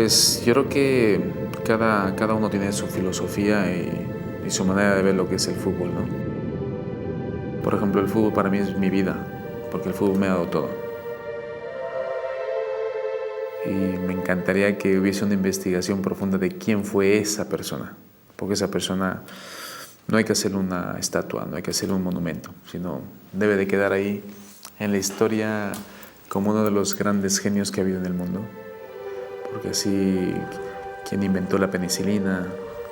Pues yo creo que cada uno tiene su filosofía y su manera de ver lo que es el fútbol, ¿no? Por ejemplo, el fútbol para mí es mi vida, porque el fútbol me ha dado todo. Y me encantaría que hubiese una investigación profunda de quién fue esa persona, porque esa persona no hay que hacerle una estatua, no hay que hacerle un monumento, sino debe de quedar ahí en la historia como uno de los grandes genios que ha habido en el mundo. Porque así, quien inventó la penicilina,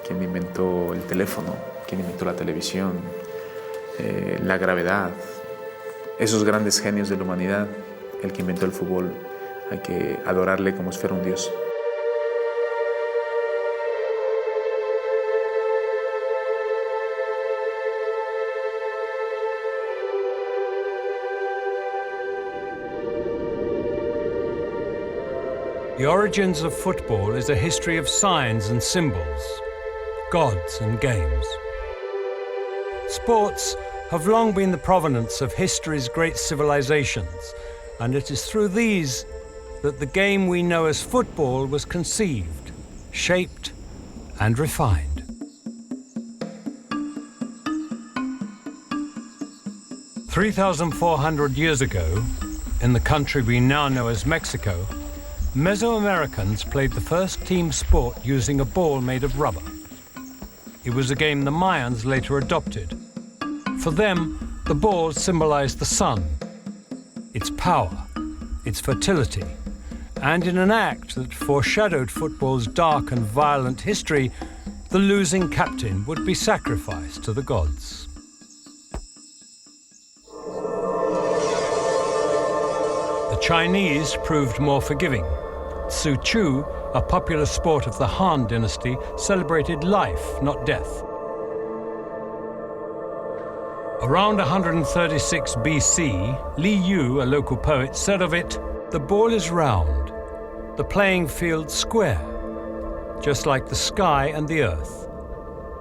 quien inventó el teléfono, quien inventó la televisión, la gravedad, esos grandes genios de la humanidad, el que inventó el fútbol, hay que adorarle como si fuera un dios. The origins of football is a history of signs and symbols, gods and games. Sports have long been the provenance of history's great civilizations, and it is through these that the game we know as football was conceived, shaped, and refined. "3,400 years ago, in the country we now know as Mexico, Mesoamericans played the first team sport using a ball made of rubber. It was a game the Mayans later adopted. For them, the ball symbolized the sun, its power, its fertility, and in an act that foreshadowed football's dark and violent history, the losing captain would be sacrificed to the gods. The Chinese proved more forgiving. Tzu Chu, a popular sport of the Han dynasty, celebrated life, not death. Around 136 BC, Li Yu, a local poet, said of it, "The ball is round, the playing field square, just like the sky and the earth.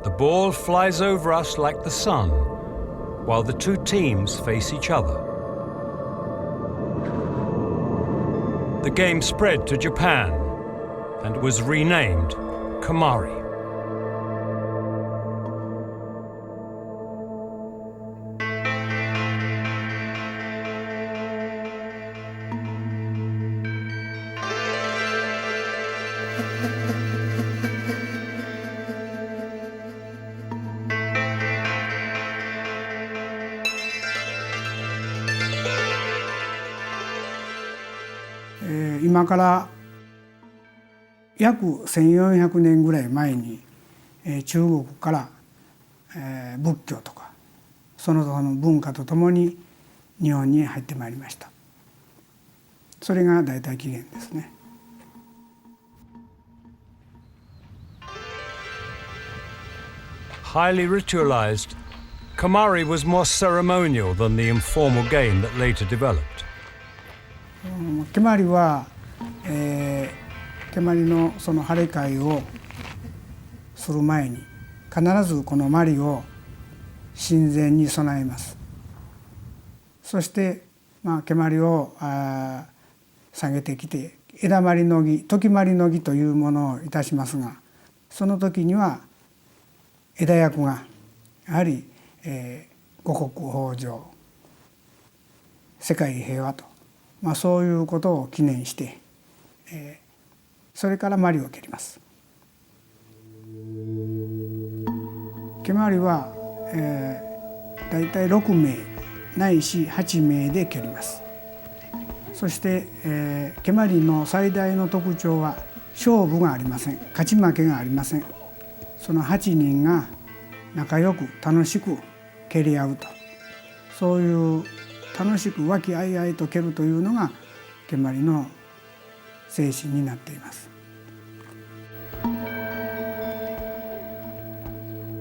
The ball flies over us like the sun, while the two teams face each other." The game spread to Japan and was renamed Kamari.今から約1400年ぐらい前に中国から仏教とかその他の文化とともに日本に入ってまいりました。それが大体起源ですね。Highly ritualized, Kamari was more ceremonial than the informal game that later developed. 蹴鞠は、蹴鞠のその晴れ会をする前に必ずこの鞠を神前に備えます。そして、蹴鞠を下げてきて枝鞠の儀、時鞠の儀というものをいたしますが、その時には枝役がやはり、五穀豊穣、世界平和と、そういうことを記念して、それから鞠を蹴ります。蹴鞠は、だいたい6名ないし8名で蹴ります。そして、蹴鞠の最大の特徴は勝負がありません。勝ち負けがありません。その8人が仲良く楽しく蹴り合うと、そういう楽しく和気あいあいと蹴るというのが蹴鞠の精神になっています。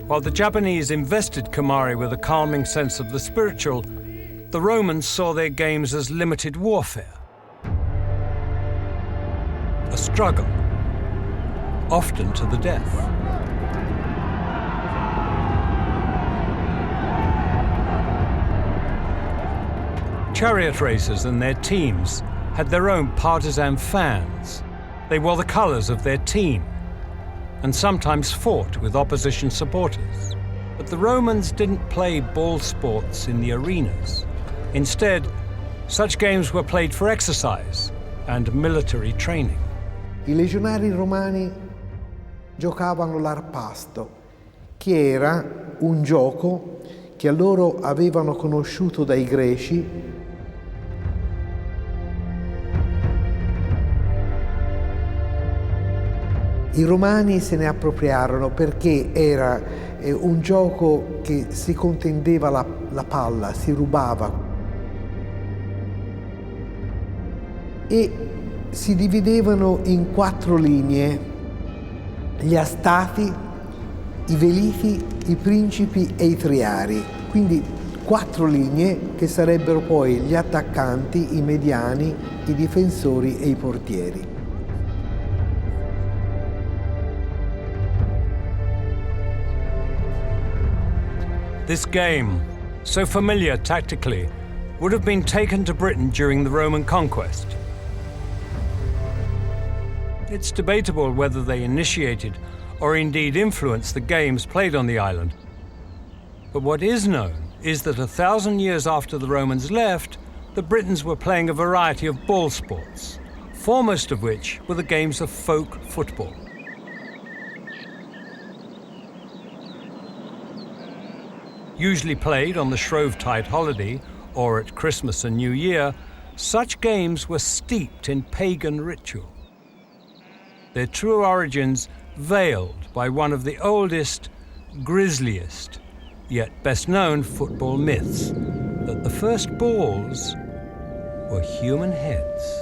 While the Japanese invested Kamari with a calming sense of the spiritual, the Romans saw their games as limited warfare. A struggle, often to the death. Chariot racers and their teams had their own partisan fans. They wore the colours of their team and sometimes fought with opposition supporters. But the Romans didn't play ball sports in the arenas. Instead, such games were played for exercise and military training. I legionari romani giocavano l'arpasto, che era un gioco che loro avevano conosciuto dai greci. I romani se ne appropriarono perché era un gioco che si contendeva la palla, si rubava. E si dividevano in 4 linee: gli astati, i veliti, i principi e i triari. Quindi 4 linee che sarebbero poi gli attaccanti, i mediani, i difensori e i portieri. This game, so familiar tactically, would have been taken to Britain during the Roman conquest. It's debatable whether they initiated or indeed influenced the games played on the island. But what is known is that 1,000 years after the Romans left, the Britons were playing a variety of ball sports, foremost of which were the games of folk football. Usually played on the Shrovetide holiday or at Christmas and New Year, such games were steeped in pagan ritual. Their true origins veiled by one of the oldest, grisliest, yet best known football myths, that the first balls were human heads.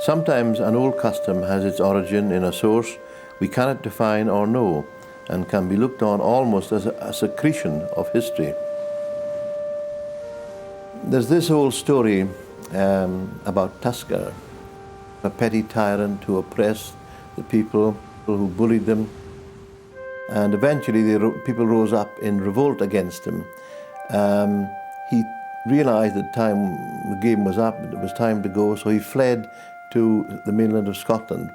Sometimes an old custom has its origin in a source we cannot define or know, and can be looked on almost as a secretion of history. There's this old story about Tusker, a petty tyrant who oppressed the people, who bullied them, and eventually people rose up in revolt against him. He realized that the game was up, it was time to go, so he fled to the mainland of Scotland.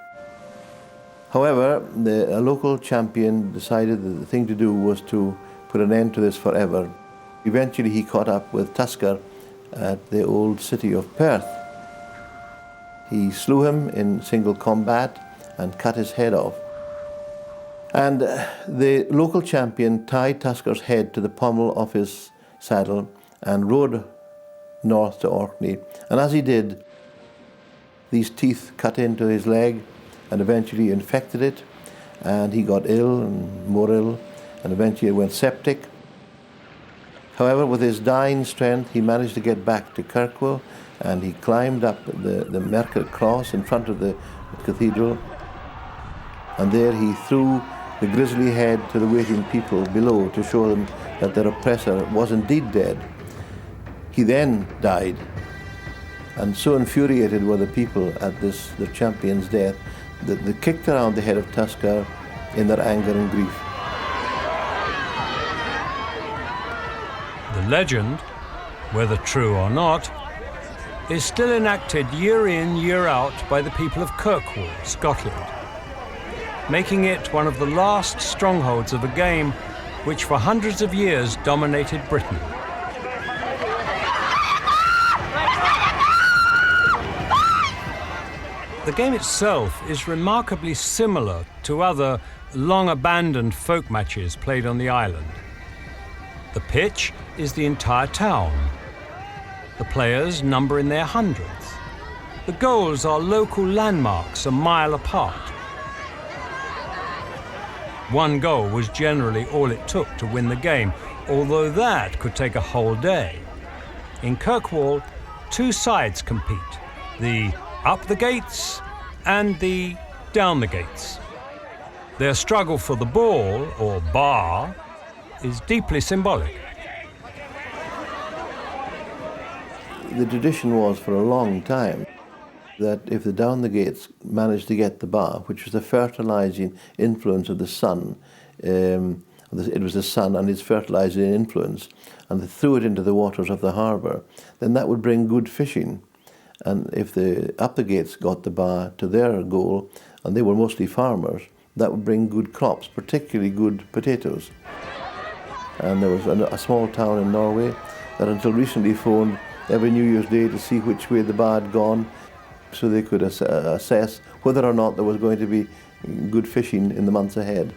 However, a local champion decided that the thing to do was to put an end to this forever. Eventually he caught up with Tusker at the old city of Perth. He slew him in single combat and cut his head off. And the local champion tied Tusker's head to the pommel of his saddle and rode north to Orkney. And as he did, these teeth cut into his leg and eventually infected it, and he got ill and more ill, and eventually went septic. However, with his dying strength, he managed to get back to Kirkwall, and he climbed up the Mercat Cross in front of the cathedral, and there he threw the grisly head to the waiting people below to show them that their oppressor was indeed dead. He then died. And so infuriated were the people at their champion's death that they kicked around the head of Tusker in their anger and grief. The legend, whether true or not, is still enacted year in, year out by the people of Kirkwall, Scotland, making it one of the last strongholds of a game which for hundreds of years dominated Britain. The game itself is remarkably similar to other long-abandoned folk matches played on the island. The pitch is the entire town. The players number in their hundreds. The goals are local landmarks a mile apart. One goal was generally all it took to win the game, although that could take a whole day. In Kirkwall, 2 sides compete, the up the gates and the down the gates. Their struggle for the ball, or bar, is deeply symbolic. The tradition was for a long time that if the down the gates managed to get the bar, which was the fertilizing influence of the sun, it was the sun and its fertilizing influence, and they threw it into the waters of the harbour, then that would bring good fishing. And if the Applegates got the bar to their goal, and they were mostly farmers, that would bring good crops, particularly good potatoes. And there was a small town in Norway that until recently phoned every New Year's Day to see which way the bar had gone, so they could assess whether or not there was going to be good fishing in the months ahead.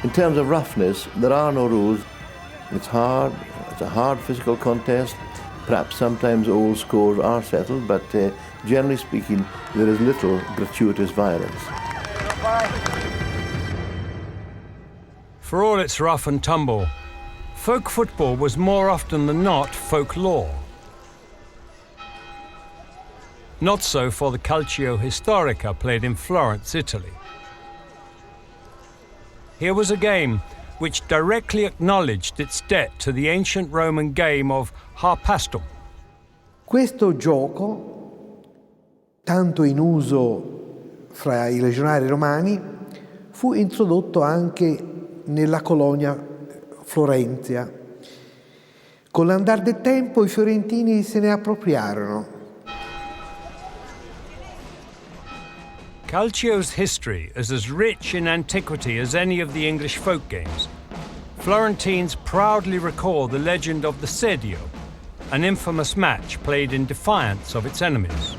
In terms of roughness, there are no rules. It's hard, it's a hard physical contest. Perhaps sometimes old scores are settled, but generally speaking, there is little gratuitous violence. For all its rough and tumble, folk football was more often than not folklore. Not so for the Calcio Historica played in Florence, Italy. Here was a game which directly acknowledged its debt to the ancient Roman game of harpastum. Questo gioco, tanto in uso fra i legionari romani, fu introdotto anche nella colonia florenzia. Con l'andar del tempo i fiorentini se ne appropriarono. Calcio's history is as rich in antiquity as any of the English folk games. Florentines proudly recall the legend of the sedio, an infamous match played in defiance of its enemies.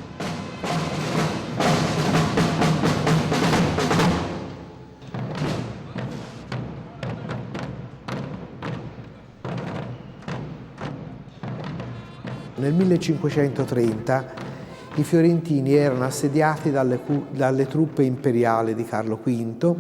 Nel 1530 i fiorentini erano assediati dalle truppe imperiali di Carlo V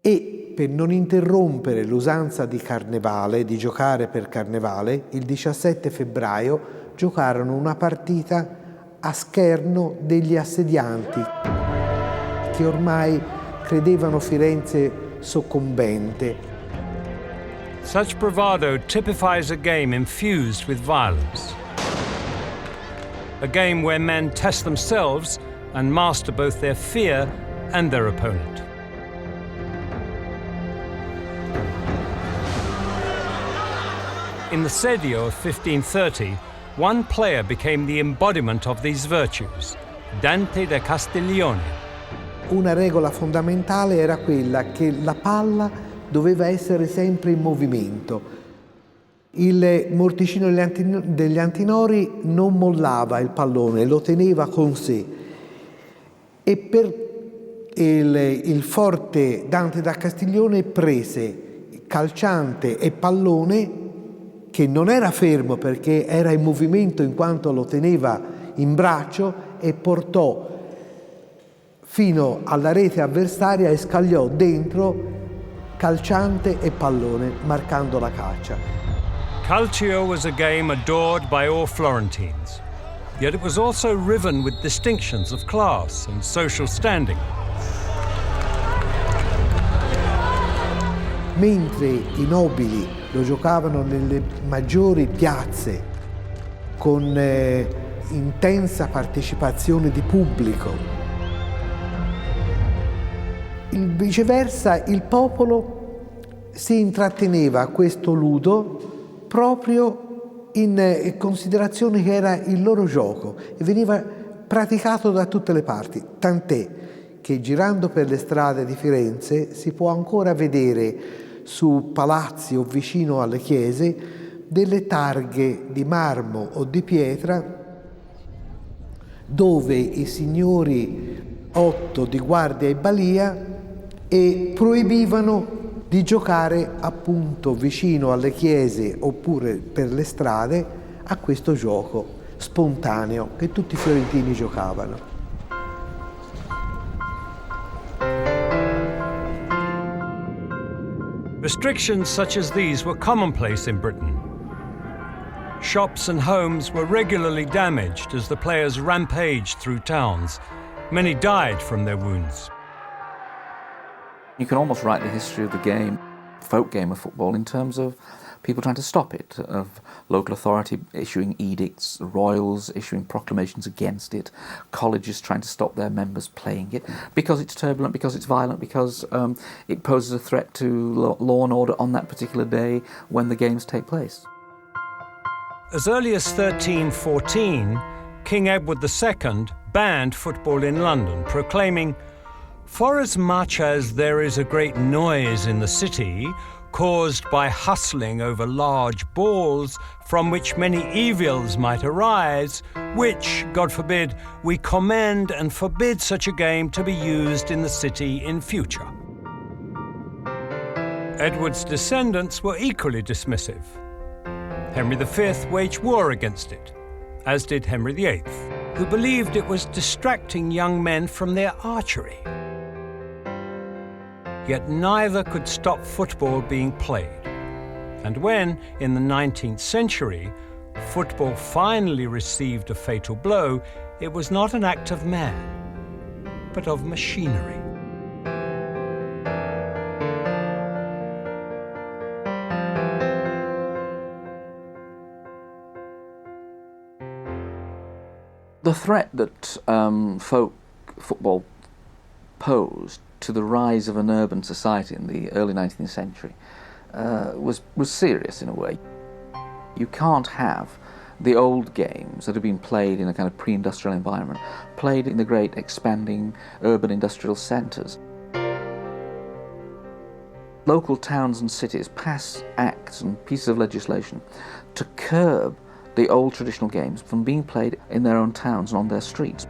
e per non interrompere l'usanza di carnevale, di giocare per carnevale, il 17 febbraio giocarono una partita a scherno degli assedianti che ormai credevano Firenze soccombente. Such bravado typifies a game infused with violence. A game where men test themselves and master both their fear and their opponent. In the sedio of 1530, one player became the embodiment of these virtues, Dante da Castiglione. Una regola fondamentale era quella che la palla doveva essere sempre in movimento. Il morticino degli Antinori non mollava il pallone, lo teneva con sé. E per il forte Dante da Castiglione prese calciante e pallone, che non era fermo perché era in movimento in quanto lo teneva in braccio, e portò fino alla rete avversaria e scagliò dentro calciante e pallone, marcando la caccia. Calcio was a game adored by all Florentines, yet it was also riven with distinctions of class and social standing. Mentre i nobili lo giocavano nelle maggiori piazze, con intensa partecipazione di pubblico, viceversa il popolo si intratteneva a questo ludo proprio in considerazione che era il loro gioco e veniva praticato da tutte le parti, tant'è che girando per le strade di Firenze si può ancora vedere su palazzi o vicino alle chiese delle targhe di marmo o di pietra dove i signori 8 di guardia e balia proibivano di giocare appunto vicino alle chiese oppure per le strade a questo gioco spontaneo che tutti i fiorentini giocavano. Restrictions such as these were commonplace in Britain. Shops and homes were regularly damaged as the players rampaged through towns. Many died from their wounds. You can almost write the history of the game folk game of football in terms of people trying to stop it, of local authority issuing edicts, royals issuing proclamations against it, colleges trying to stop their members playing it, because it's turbulent, because it's violent, because it poses a threat to law and order on that particular day when the games take place. As early as 1314, King Edward II banned football in London, proclaiming, "Forasmuch as there is a great noise in the city, caused by hustling over large balls, from which many evils might arise, which, God forbid, we commend and forbid such a game to be used in the city in future." Edward's descendants were equally dismissive. Henry V waged war against it, as did Henry VIII, who believed it was distracting young men from their archery. Yet neither could stop football being played. And when, in the 19th century, football finally received a fatal blow, it was not an act of man, but of machinery. The threat that folk football posed to the rise of an urban society in the early 19th century was serious in a way. You can't have the old games that have been played in a kind of pre-industrial environment played in the great expanding urban industrial centres. Local towns and cities pass acts and pieces of legislation to curb the old traditional games from being played in their own towns and on their streets.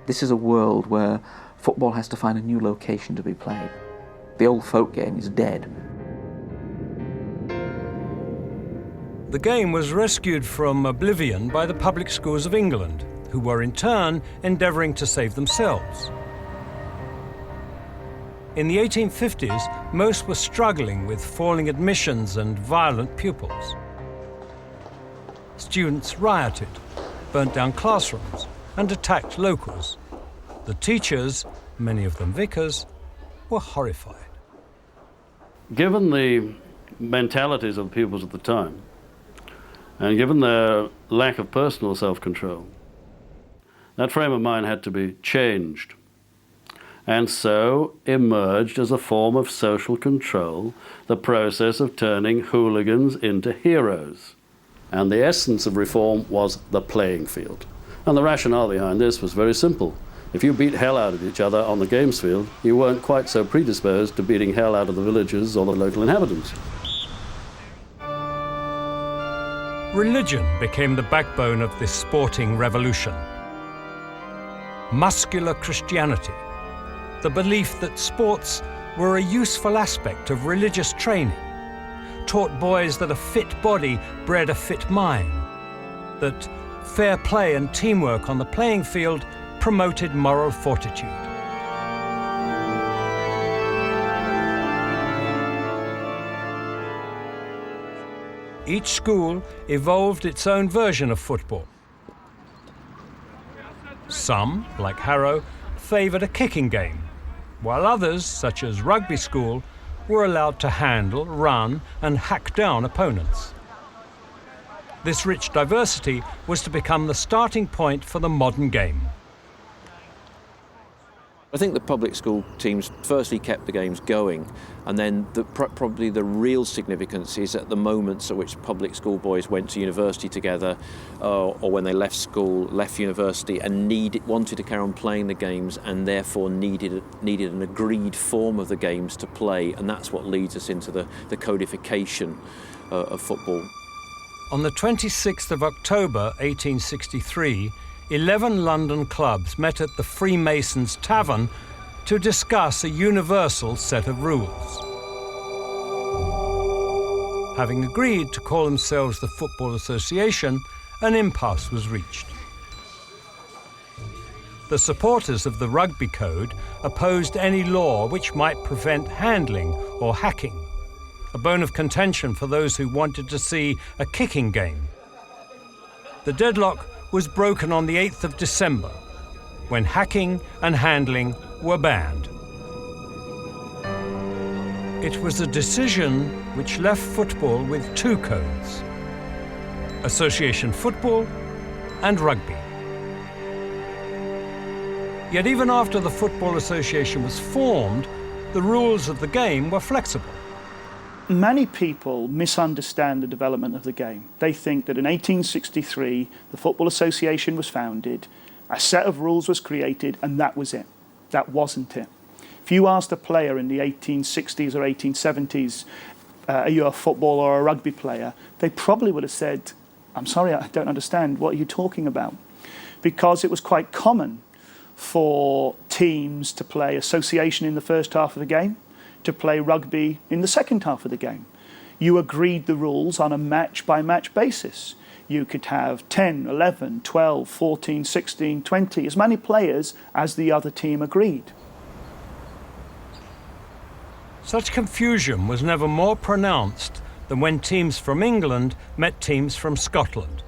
This is a world where football has to find a new location to be played. The old folk game is dead. The game was rescued from oblivion by the public schools of England, who were in turn endeavouring to save themselves. In the 1850s, most were struggling with falling admissions and violent pupils. Students rioted, burnt down classrooms, and attacked locals. The teachers, many of them vicars, were horrified. Given the mentalities of pupils at the time, and given their lack of personal self-control, that frame of mind had to be changed. And so emerged as a form of social control the process of turning hooligans into heroes. And the essence of reform was the playing field. And the rationale behind this was very simple. If you beat hell out of each other on the games field, you weren't quite so predisposed to beating hell out of the villagers or the local inhabitants. Religion became the backbone of this sporting revolution. Muscular Christianity, the belief that sports were a useful aspect of religious training, taught boys that a fit body bred a fit mind, that fair play and teamwork on the playing field promoted moral fortitude. Each school evolved its own version of football. Some, like Harrow, favoured a kicking game, while others, such as Rugby School, were allowed to handle, run, and hack down opponents. This rich diversity was to become the starting point for the modern game. I think the public school teams firstly kept the games going, and then probably the real significance is at the moments at which public school boys went to university together, or when they left school, left university, and wanted to carry on playing the games, and therefore needed an agreed form of the games to play, and that's what leads us into the codification of football. On the 26th of October 1863, 11 London clubs met at the Freemasons' Tavern to discuss a universal set of rules. Having agreed to call themselves the Football Association, an impasse was reached. The supporters of the Rugby Code opposed any law which might prevent handling or hacking, a bone of contention for those who wanted to see a kicking game. The deadlock was broken on the 8th of December, when hacking and handling were banned. It was a decision which left football with two codes: association football and rugby. Yet even after the Football Association was formed, the rules of the game were flexible. Many people misunderstand the development of the game. They think that in 1863, the Football Association was founded, a set of rules was created, and that was it. That wasn't it. If you asked a player in the 1860s or 1870s, are you a football or a rugby player, they probably would have said, I'm sorry, I don't understand, what are you talking about? Because it was quite common for teams to play association in the first half of the game, to play rugby in the second half of the game. You agreed the rules on a match-by-match basis. You could have 10, 11, 12, 14, 16, 20, as many players as the other team agreed. Such confusion was never more pronounced than when teams from England met teams from Scotland.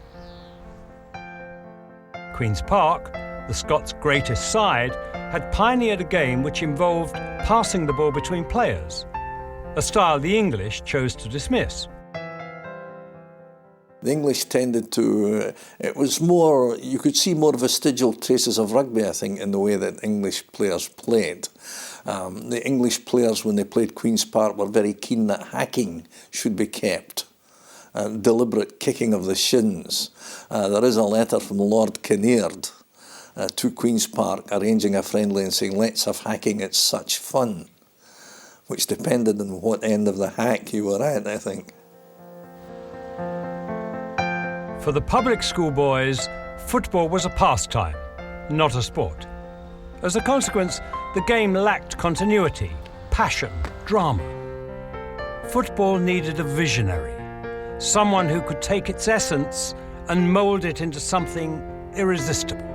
Queen's Park, the Scots' greatest side, had pioneered a game which involved passing the ball between players, a style the English chose to dismiss. The English tended to, it was more, you could see more vestigial traces of rugby, I think, in the way that English players played. The English players, when they played Queen's Park, were very keen that hacking should be kept. Deliberate kicking of the shins. There is a letter from Lord Kinnaird to Queen's Park arranging a friendly and saying, let's have hacking, it's such fun, which depended on what end of the hack you were at, I think. For the public school boys, football was a pastime, not a sport. As a consequence, the game lacked continuity, passion, drama. Football needed a visionary, someone who could take its essence and mould it into something irresistible.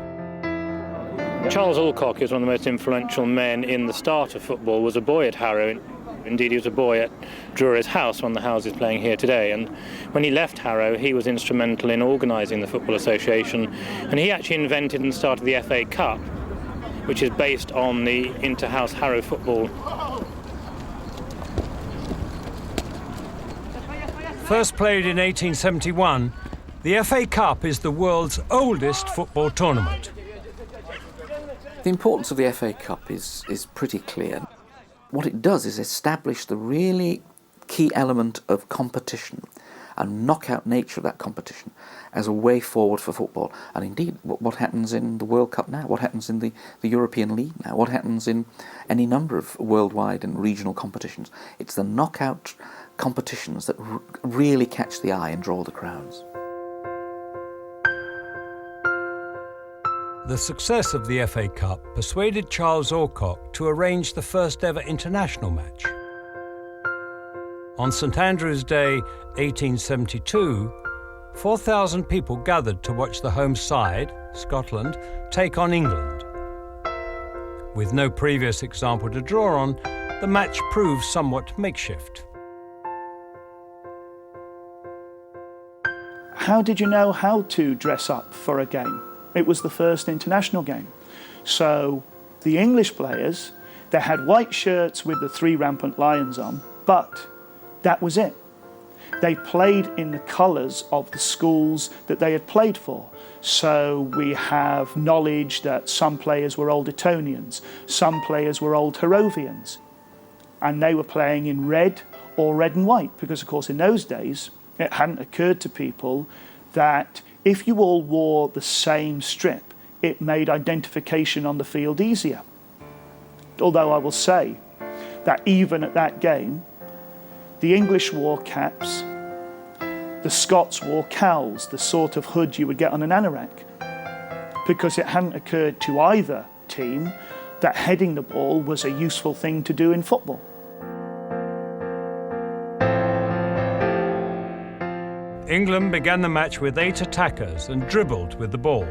Charles Alcock is one of the most influential men in the start of football, was a boy at Harrow. Indeed, he was a boy at Drury's house, one of the houses playing here today. And when he left Harrow, he was instrumental in organising the Football Association. And he actually invented and started the FA Cup, which is based on the inter-house Harrow football. First played in 1871, the FA Cup is the world's oldest football tournament. The importance of the FA Cup is pretty clear. What it does is establish the really key element of competition and knockout nature of that competition as a way forward for football. And indeed, what happens in the World Cup now, what happens in the European League now, what happens in any number of worldwide and regional competitions. It's the knockout competitions that really catch the eye and draw the crowds. The success of the FA Cup persuaded Charles Alcock to arrange the first ever international match. On St Andrew's Day 1872, 4,000 people gathered to watch the home side, Scotland, take on England. With no previous example to draw on, the match proved somewhat makeshift. How did you know how to dress up for a game? It was the first international game. So the English players, they had white shirts with the 3 rampant lions on, but that was it. They played in the colours of the schools that they had played for. So we have knowledge that some players were Old Etonians, some players were Old Harrovians, and they were playing in red or red and white, because of course in those days it hadn't occurred to people that if you all wore the same strip, it made identification on the field easier. Although I will say that even at that game, the English wore caps, the Scots wore cowls, the sort of hood you would get on an anorak, because it hadn't occurred to either team that heading the ball was a useful thing to do in football. England began the match with 8 attackers and dribbled with the ball.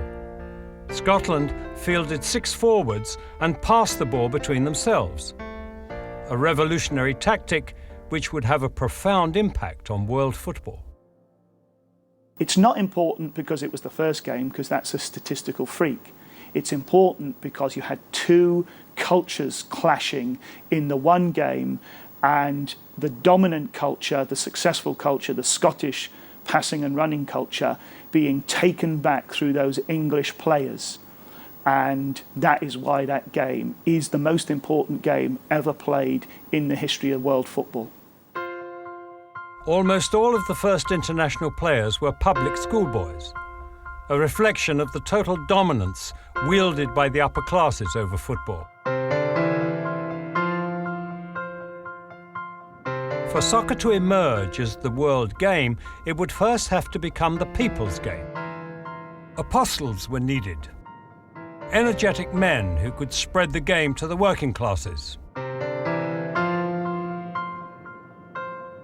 Scotland fielded 6 forwards and passed the ball between themselves. A revolutionary tactic which would have a profound impact on world football. It's not important because it was the first game, because that's a statistical freak. It's important because you had 2 cultures clashing in the one game, and the dominant culture, the successful culture, the Scottish passing and running culture being taken back through those English players. And that is why that game is the most important game ever played in the history of world football. Almost all of the first international players were public schoolboys, a reflection of the total dominance wielded by the upper classes over football. For soccer to emerge as the world game, it would first have to become the people's game. Apostles were needed, energetic men who could spread the game to the working classes.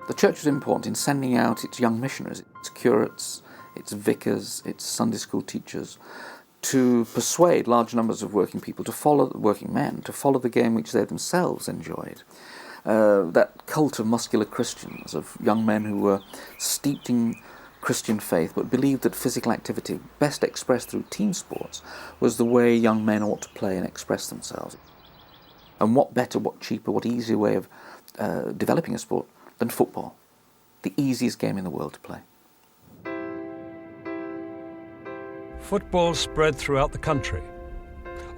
The church was important in sending out its young missionaries, its curates, its vicars, its Sunday school teachers, to persuade large numbers of working people to follow, working men, to follow the game which they themselves enjoyed. That cult of muscular Christians, of young men who were steeped in Christian faith but believed that physical activity, best expressed through team sports, was the way young men ought to play and express themselves. And what better, what cheaper, what easier way of developing a sport than football, the easiest game in the world to play. Football spread throughout the country,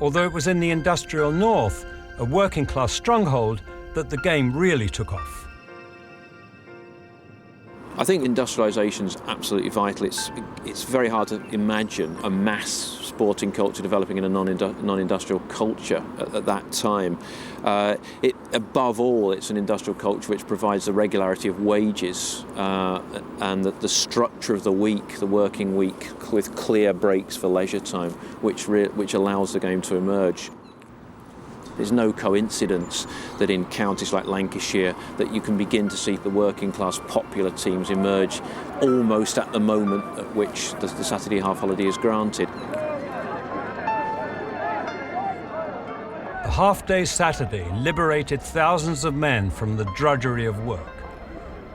although it was in the industrial north, a working-class stronghold, that the game really took off. I think industrialisation is absolutely vital. It's very hard to imagine a mass sporting culture developing in a non-industrial culture at that time. Above all, it's an industrial culture which provides the regularity of wages and the structure of the week, the working week, with clear breaks for leisure time, which allows the game to emerge. There's no coincidence that in counties like Lancashire that you can begin to see the working class popular teams emerge almost at the moment at which the Saturday half holiday is granted. The half-day Saturday liberated thousands of men from the drudgery of work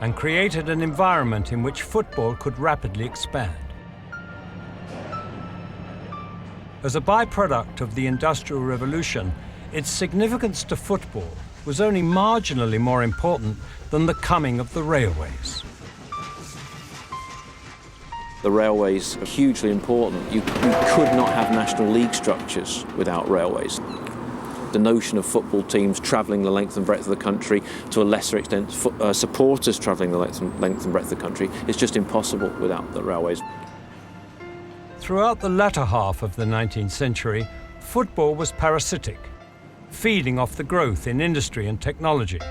and created an environment in which football could rapidly expand. As a byproduct of the Industrial Revolution, its significance to football was only marginally more important than the coming of the railways. The railways are hugely important. You could not have national league structures without railways. The notion of football teams travelling the length and breadth of the country, to a lesser extent supporters travelling the length and breadth of the country, is just impossible without the railways. Throughout the latter half of the 19th century, football was parasitic, feeding off the growth in industry and technology.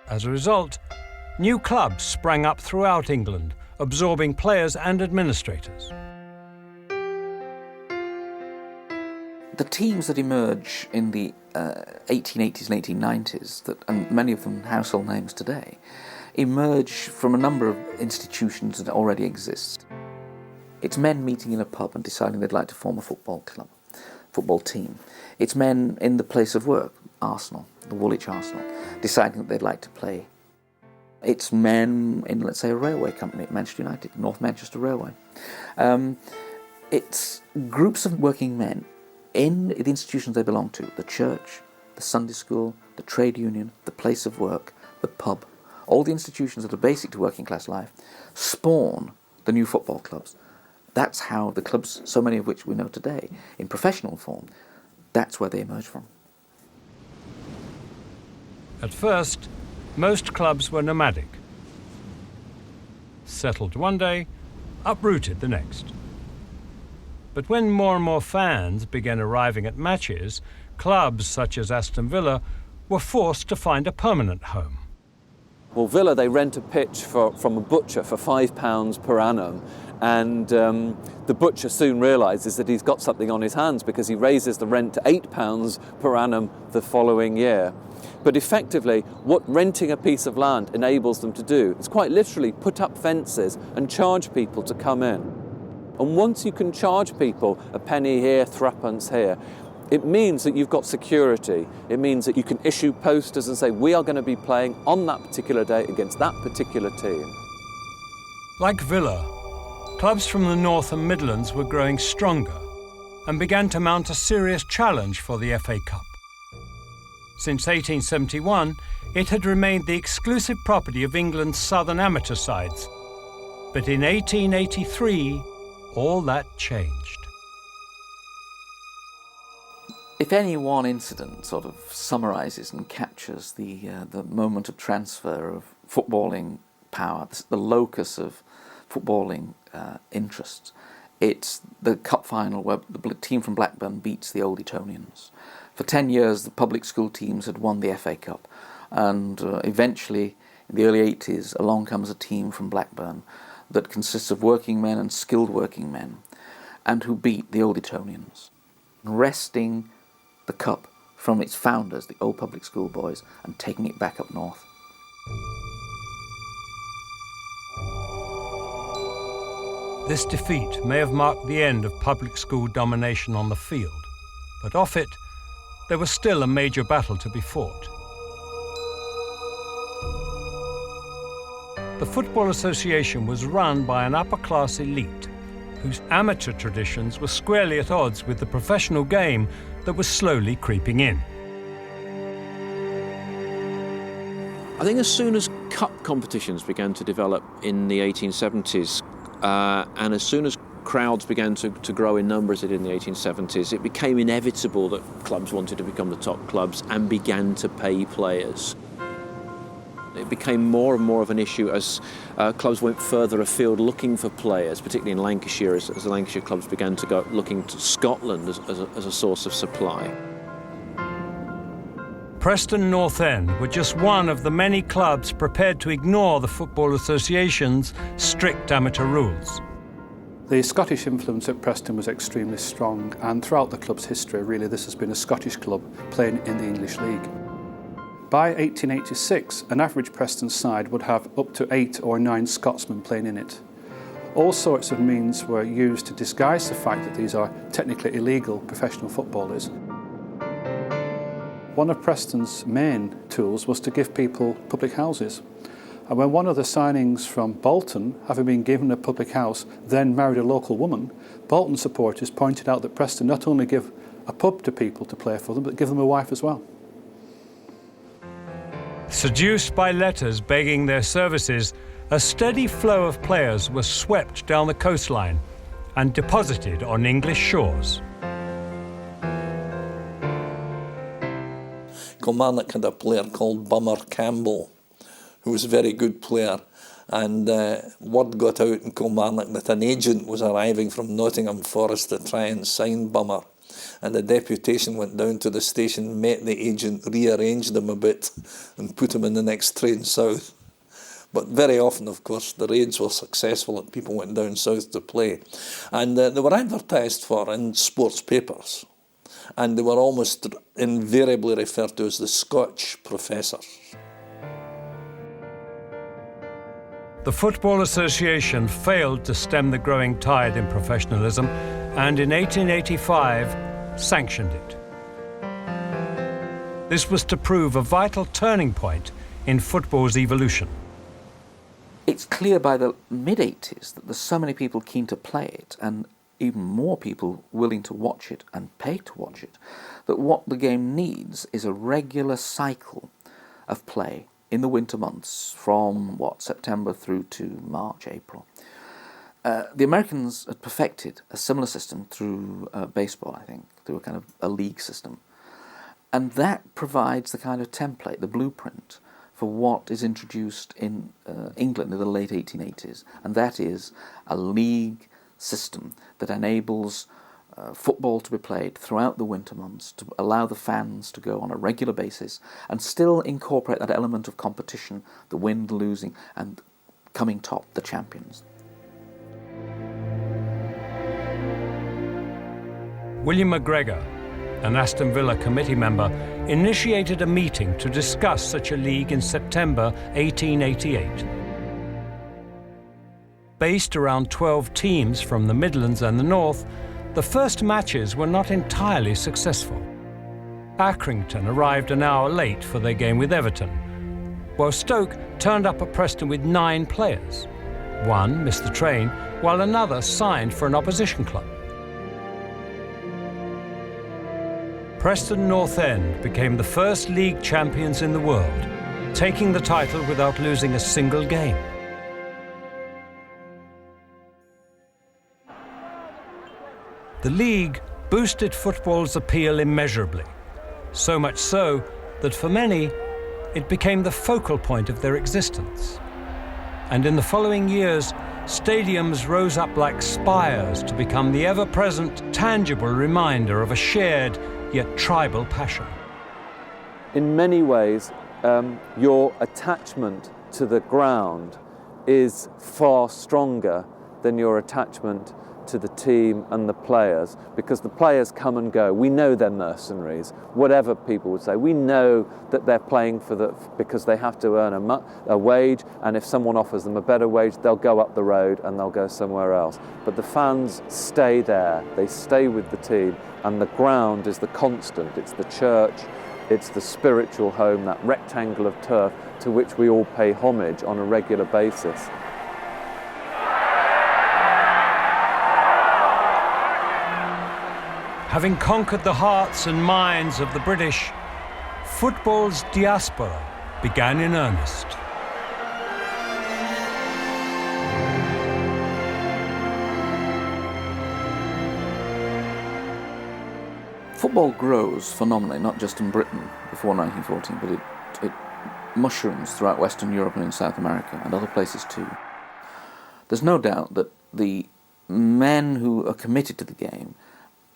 As a result, new clubs sprang up throughout England, absorbing players and administrators. The teams that emerge in the 1880s and 1890s, and many of them household names today, emerge from a number of institutions that already exist. It's men meeting in a pub and deciding they'd like to form a football club, football team. It's men in the place of work, Arsenal, the Woolwich Arsenal, deciding that they'd like to play. It's men in, let's say, a railway company, Manchester United, North Manchester Railway. It's groups of working men in the institutions they belong to, the church, the Sunday school, the trade union, the place of work, the pub. All the institutions that are basic to working class life spawn the new football clubs. That's how the clubs, so many of which we know today, in professional form, that's where they emerge from. At first, most clubs were nomadic. Settled one day, uprooted the next. But when more and more fans began arriving at matches, clubs such as Aston Villa were forced to find a permanent home. Well, Villa, they rent a pitch from a butcher for £5 per annum, and the butcher soon realises that he's got something on his hands because he raises the rent to £8 per annum the following year. But effectively, what renting a piece of land enables them to do is quite literally put up fences and charge people to come in. And once you can charge people a penny here, threepence here, it means that you've got security. It means that you can issue posters and say, we are going to be playing on that particular day against that particular team. Like Villa, clubs from the North and Midlands were growing stronger and began to mount a serious challenge for the FA Cup. Since 1871, it had remained the exclusive property of England's southern amateur sides. But in 1883, all that changed. If any one incident sort of summarises and captures the moment of transfer of footballing power, the locus of footballing interests, it's the cup final where the team from Blackburn beats the Old Etonians. For 10 years, the public school teams had won the FA Cup, and eventually, in the early 80s, along comes a team from Blackburn that consists of working men and skilled working men, and who beat the Old Etonians, wresting the cup from its founders, the old public school boys, and taking it back up north. This defeat may have marked the end of public school domination on the field, but off it, there was still a major battle to be fought. The Football Association was run by an upper-class elite whose amateur traditions were squarely at odds with the professional game that was slowly creeping in. I think as soon as cup competitions began to develop in the 1870s, and as soon as crowds began to grow in numbers in the 1870s, it became inevitable that clubs wanted to become the top clubs and began to pay players. It became more and more of an issue as clubs went further afield looking for players, particularly in Lancashire, as the Lancashire clubs began to go looking to Scotland as a source of supply. Preston North End were just one of the many clubs prepared to ignore the Football Association's strict amateur rules. The Scottish influence at Preston was extremely strong, and throughout the club's history, really, this has been a Scottish club playing in the English League. By 1886, an average Preston side would have up to 8 or 9 Scotsmen playing in it. All sorts of means were used to disguise the fact that these are technically illegal professional footballers. One of Preston's main tools was to give people public houses. And when one of the signings from Bolton, having been given a public house, then married a local woman, Bolton supporters pointed out that Preston not only give a pub to people to play for them, but give them a wife as well. Seduced by letters begging their services, a steady flow of players was swept down the coastline and deposited on English shores. Kilmarnock had a player called Bummer Campbell, who was a very good player, and word got out in Kilmarnock that an agent was arriving from Nottingham Forest to try and sign Bummer. And the deputation went down to the station, met the agent, rearranged him a bit and put him in the next train south. But very often, of course, the raids were successful and people went down south to play. And they were advertised for in sports papers. And they were almost invariably referred to as the Scotch professors. The Football Association failed to stem the growing tide in professionalism, and in 1885 sanctioned it. This was to prove a vital turning point in football's evolution. It's clear by the mid-80s that there's so many people keen to play it, and even more people willing to watch it and pay to watch it, that what the game needs is a regular cycle of play in the winter months from, September through to March, April. The Americans had perfected a similar system through baseball, I think, through a kind of a league system. And that provides the kind of template, the blueprint, for what is introduced in England in the late 1880s. And that is a league system that enables football to be played throughout the winter months, to allow the fans to go on a regular basis and still incorporate that element of competition, the win, the losing, and coming top, the champions. William McGregor, an Aston Villa committee member, initiated a meeting to discuss such a league in September 1888. Based around 12 teams from the Midlands and the North, the first matches were not entirely successful. Accrington arrived an hour late for their game with Everton, while Stoke turned up at Preston with 9 players. One missed the train, while another signed for an opposition club. Preston North End became the first league champions in the world, taking the title without losing a single game. The league boosted football's appeal immeasurably, so much so that for many, it became the focal point of their existence. And in the following years, stadiums rose up like spires to become the ever-present, tangible reminder of a shared yet tribal passion. In many ways, your attachment to the ground is far stronger than your attachment to the team and the players, because the players come and go. We know they're mercenaries, whatever people would say. We know that they're playing because they have to earn a wage, and if someone offers them a better wage, they'll go up the road and they'll go somewhere else. But the fans stay there, they stay with the team, and the ground is the constant. It's the church, it's the spiritual home, that rectangle of turf to which we all pay homage on a regular basis. Having conquered the hearts and minds of the British, football's diaspora began in earnest. Football grows phenomenally, not just in Britain before 1914, but it mushrooms throughout Western Europe and in South America and other places too. There's no doubt that the men who are committed to the game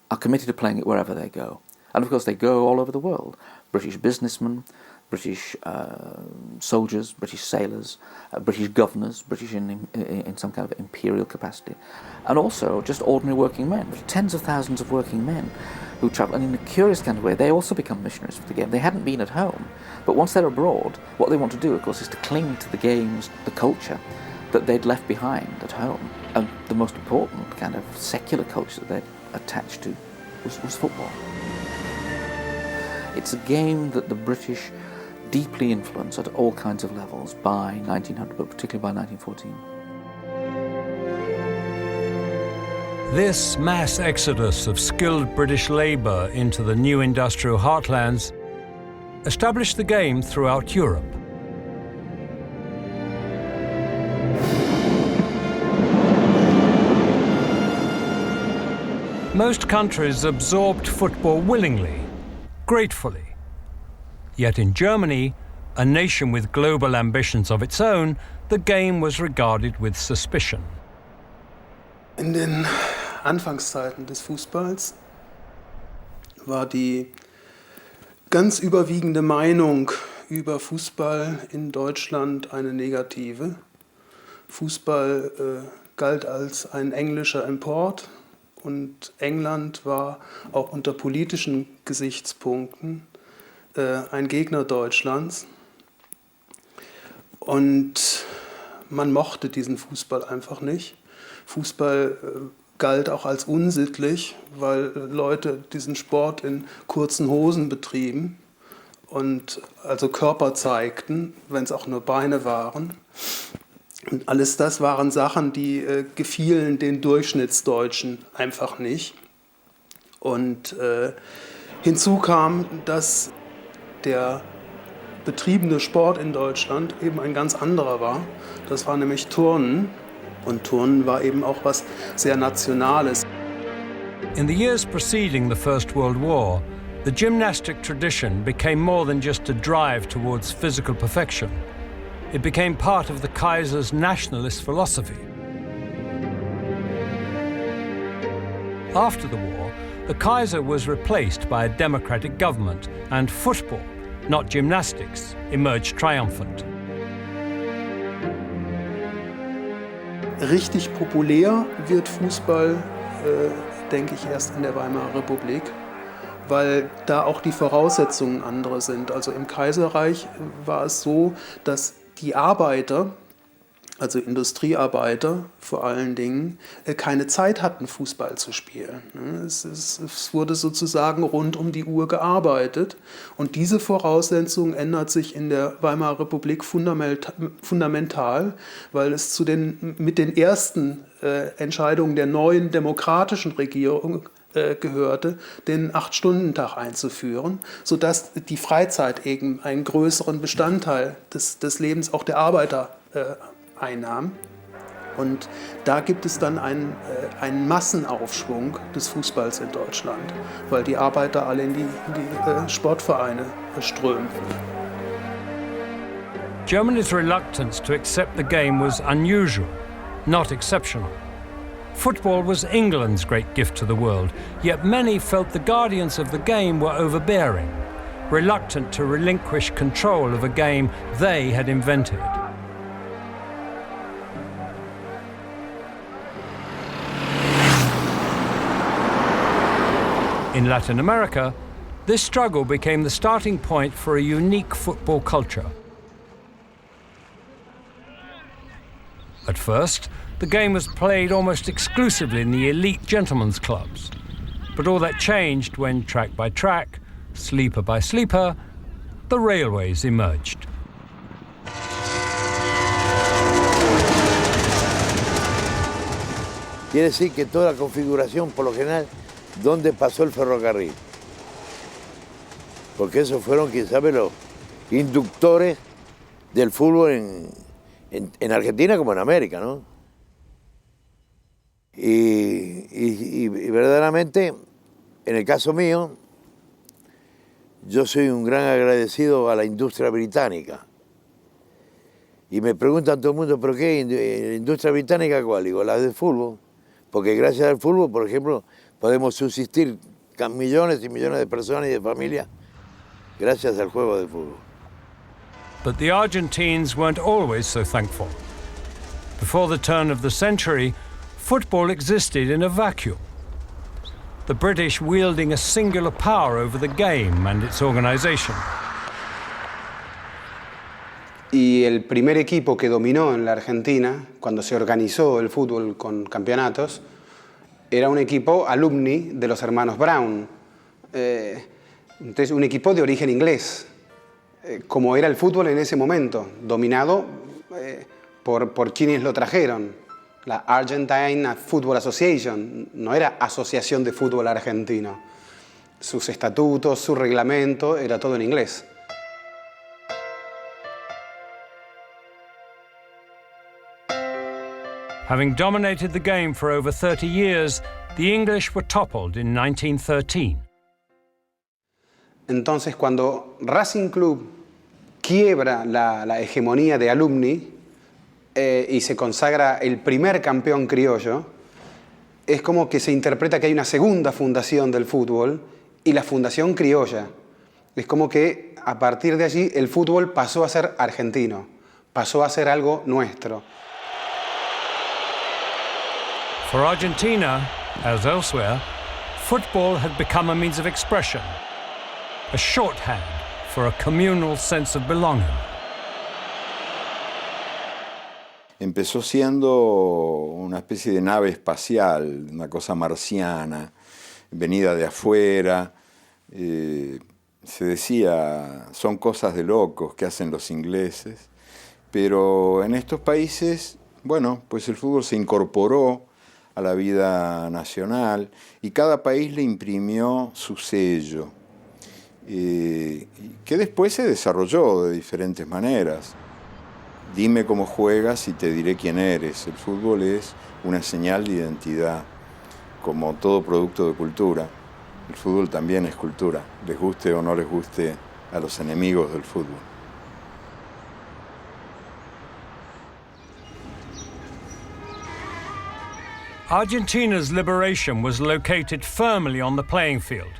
are committed to playing it wherever they go. And of course they go all over the world. British businessmen, British soldiers, British sailors, British governors, British in some kind of imperial capacity, and also just ordinary working men, tens of thousands of working men who travel, and in a curious kind of way, they also become missionaries for the game. They hadn't been at home, but once they're abroad, what they want to do, of course, is to cling to the games, the culture that they'd left behind at home. And the most important kind of secular culture that they'd attached to was football. It's a game that the British deeply influenced at all kinds of levels by 1900, but particularly by 1914. This mass exodus of skilled British labour into the new industrial heartlands established the game throughout Europe. Most countries absorbed football willingly, gratefully. Yet in Germany, a nation with global ambitions of its own, the game was regarded with suspicion. In den Anfangszeiten des Fußballs war die ganz überwiegende Meinung über Fußball in Deutschland eine negative. Fußball galt als ein englischer Import. Und England war auch unter politischen Gesichtspunkten ein Gegner Deutschlands. Und man mochte diesen Fußball einfach nicht. Fußball galt auch als unsittlich, weil Leute diesen Sport in kurzen Hosen betrieben und also Körper zeigten, wenn es auch nur Beine waren. Und alles das waren Sachen, die gefielen den Durchschnittsdeutschen einfach nicht. Und hinzu kam, dass der betriebene Sport in Deutschland eben ein ganz anderer war. Das war nämlich Turnen. Und Turnen war eben auch was sehr Nationales. In the years preceding the First World War, the gymnastic tradition became more than just a drive towards physical perfection. It became part of the Kaiser's nationalist philosophy. After the war, the Kaiser was replaced by a democratic government, and football, not gymnastics, emerged triumphant. Richtig populär wird Fußball, denke ich, erst in der Weimarer Republik, weil da auch die Voraussetzungen andere sind. Also im Kaiserreich war es so, dass die Arbeiter, also Industriearbeiter vor allen Dingen, keine Zeit hatten, Fußball zu spielen. Es wurde sozusagen rund um die Uhr gearbeitet. Und diese Voraussetzung ändert sich in der Weimarer Republik fundamental, weil es mit den ersten Entscheidungen der neuen demokratischen Regierung gehörte, den 8-Stunden-Tag einzuführen, sodass die Freizeit eben einen größeren Bestandteil des Lebens auch der Arbeiter einnahm. Und da gibt es dann einen Massenaufschwung des Fußballs in Deutschland, weil die Arbeiter alle in die Sportvereine strömen. Germany's reluctance to accept the game was unusual, not exceptional. Football was England's great gift to the world, yet many felt the guardians of the game were overbearing, reluctant to relinquish control of a game they had invented. In Latin America, this struggle became the starting point for a unique football culture. At first, the game was played almost exclusively in the elite gentlemen's clubs. But all that changed when, track by track, sleeper by sleeper, the railways emerged. Quiere decir que toda la configuración, por lo general, ¿dónde pasó el ferrocarril? Porque esos fueron, quién sabe, los inductores del fútbol en Argentina como en América, ¿no? Y verdaderamente, en el caso mío, yo soy un gran agradecido a la industria británica. Y me preguntan todo el mundo, ¿pero qué? ¿La industria británica cuál? Digo, la del fútbol. Porque gracias al fútbol, por ejemplo, podemos subsistir millones y millones de personas y de familias gracias al juego de fútbol. But the Argentines weren't always so thankful. Before the turn of the century, football existed in a vacuum. The British wielding a singular power over the game and its organization. Y el primer equipo que dominó en la Argentina, cuando se organizó el fútbol con campeonatos, era un equipo alumni de los hermanos Brown. Entonces, un equipo de origen inglés, como era el fútbol en ese momento, dominado por quienes lo trajeron. La Argentine Football Association no era Asociación de Fútbol Argentino. Sus estatutos, su reglamento, era todo en inglés. Having dominated the game for over 30 years, the English were toppled in 1913. Entonces, cuando Racing Club quiebra la hegemonía de alumni y se consagra el primer campeón criollo, es como que se interpreta que hay una segunda fundación del fútbol y la fundación criolla. Es como que a partir de allí el fútbol pasó a ser argentino, pasó a ser algo nuestro. For Argentina, as elsewhere, football had become a means of expression, a shorthand for a communal sense of belonging. Empezó siendo una especie de nave espacial, una cosa marciana, venida de afuera. Se decía, son cosas de locos que hacen los ingleses, pero en estos países, bueno, pues el fútbol se incorporó a la vida nacional y cada país le imprimió su sello, que después se desarrolló de diferentes maneras. Dime cómo juegas y te diré quién eres. El fútbol es una señal de identidad, como todo producto de cultura. El fútbol también es cultura, les guste o no les guste a los enemigos del fútbol. Argentina's liberation was located firmly on the playing field.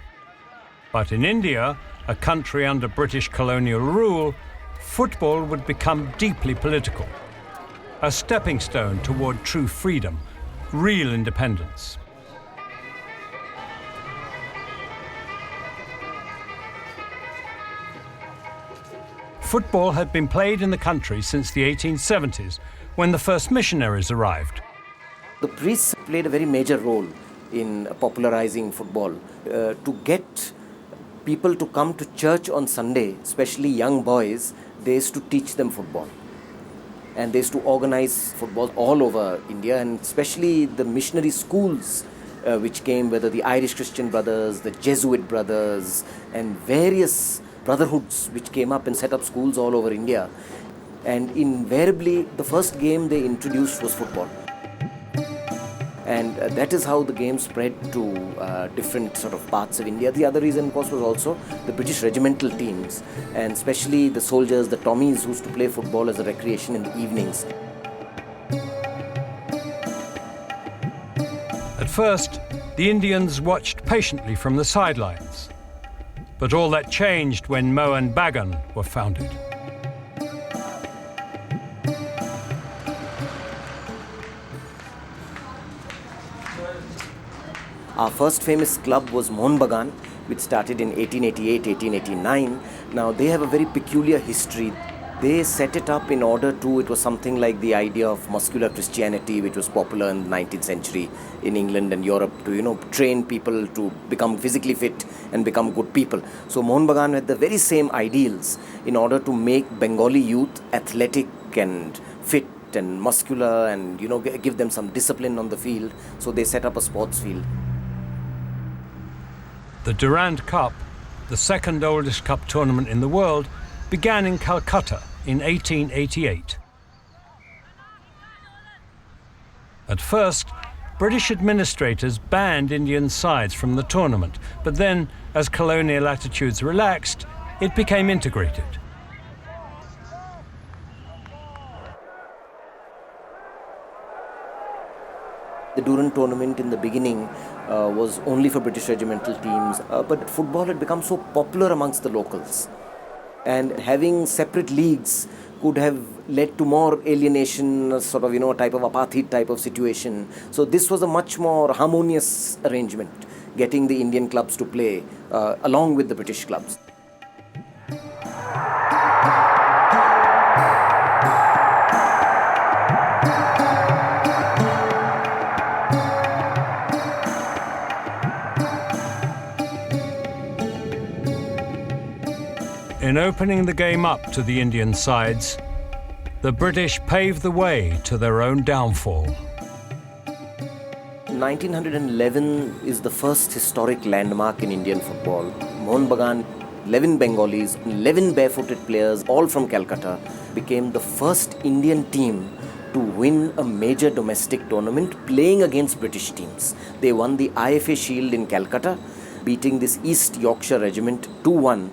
But in India, a country under British colonial rule, football would become deeply political, a stepping stone toward true freedom, real independence. Football had been played in the country since the 1870s, when the first missionaries arrived. The priests played a very major role in popularizing football. To get people to come to church on Sunday, especially young boys, they used to teach them football. And they used to organize football all over India, and especially the missionary schools which came, whether the Irish Christian Brothers, the Jesuit Brothers, and various brotherhoods which came up and set up schools all over India. And invariably, the first game they introduced was football. And that is how the game spread to different sort of parts of India. The other reason, of course, was also the British regimental teams, and especially the soldiers, the Tommies, who used to play football as a recreation in the evenings. At first, the Indians watched patiently from the sidelines. But all that changed when Mohun Bagan were founded. Our first famous club was Mohun Bagan, which started in 1888, 1889. Now, they have a very peculiar history. They set it up in order to, it was something like the idea of muscular Christianity, which was popular in the 19th century in England and Europe, to, train people to become physically fit and become good people. So Mohun Bagan had the very same ideals in order to make Bengali youth athletic and fit and muscular and, give them some discipline on the field. So they set up a sports field. The Durand Cup, the second oldest cup tournament in the world, began in Calcutta in 1888. At first, British administrators banned Indian sides from the tournament, but then, as colonial attitudes relaxed, it became integrated. The Durand tournament in the beginning was only for British regimental teams, but football had become so popular amongst the locals. And having separate leagues could have led to more alienation, sort of, a type of apartheid type of situation. So this was a much more harmonious arrangement, getting the Indian clubs to play along with the British clubs. In opening the game up to the Indian sides, the British paved the way to their own downfall. 1911 is the first historic landmark in Indian football. Mohun Bagan, 11 Bengalis, 11 barefooted players, all from Calcutta, became the first Indian team to win a major domestic tournament playing against British teams. They won the IFA Shield in Calcutta, beating this East Yorkshire regiment 2-1.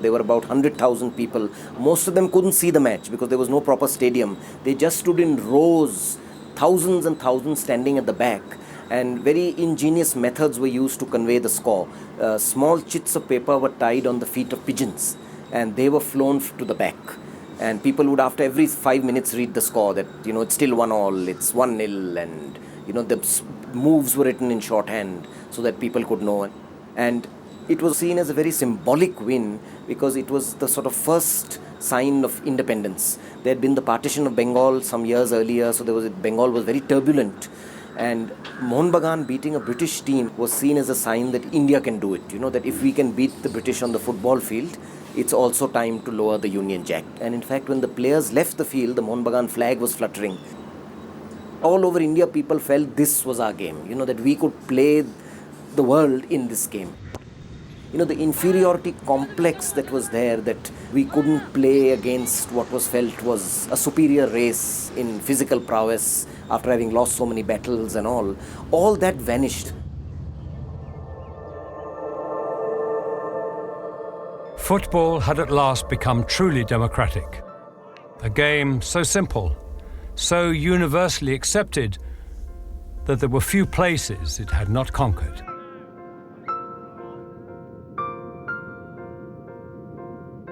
There were about 100,000 people. Most of them couldn't see the match because there was no proper stadium. They just stood in rows, thousands and thousands standing at the back. And very ingenious methods were used to convey the score. Small chits of paper were tied on the feet of pigeons and they were flown to the back. And people would, after every 5 minutes, read the score that, it's still 1-1, it's 1-0. And, the moves were written in shorthand so that people could know. And it was seen as a very symbolic win because it was the sort of first sign of independence. There had been the partition of Bengal some years earlier, so Bengal was very turbulent. And Mohun Bagan beating a British team was seen as a sign that India can do it. That if we can beat the British on the football field, it's also time to lower the Union Jack. And in fact, when the players left the field, the Mohun Bagan flag was fluttering. All over India, people felt this was our game, that we could play the world in this game. The inferiority complex that was there, that we couldn't play against what was felt was a superior race in physical prowess after having lost so many battles and all that vanished. Football had at last become truly democratic. A game so simple, so universally accepted, that there were few places it had not conquered.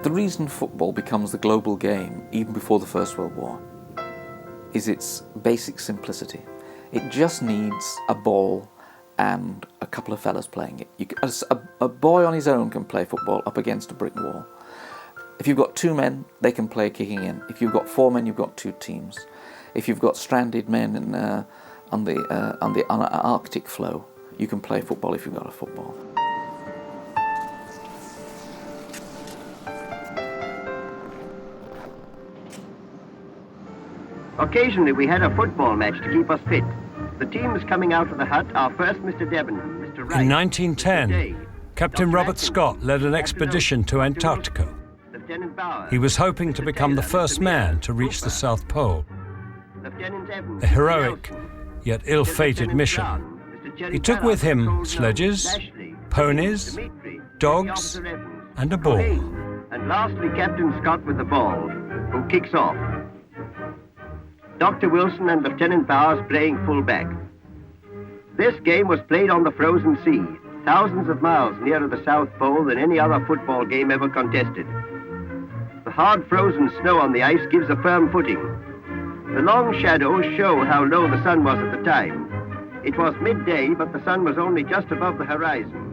The reason football becomes the global game, even before the First World War, is its basic simplicity. It just needs a ball and a couple of fellas playing it. A boy on his own can play football up against a brick wall. If you've got 2 men, they can play kicking in. If you've got 4 men, you've got 2 teams. If you've got stranded men on the Arctic floe, you can play football if you've got a football. Occasionally we had a football match to keep us fit. The teams coming out of the hut are first Mr. Devon, Mr. Wright. In 1910, Captain Robert Scott led an expedition to Antarctica. He was hoping to become the first man to reach the South Pole. A heroic, yet ill-fated mission. He took with him sledges, ponies, dogs, and a ball. And lastly, Captain Scott with the ball, who kicks off. Dr. Wilson and Lieutenant Bowers playing full-back. This game was played on the frozen sea, thousands of miles nearer the South Pole than any other football game ever contested. The hard frozen snow on the ice gives a firm footing. The long shadows show how low the sun was at the time. It was midday, but the sun was only just above the horizon.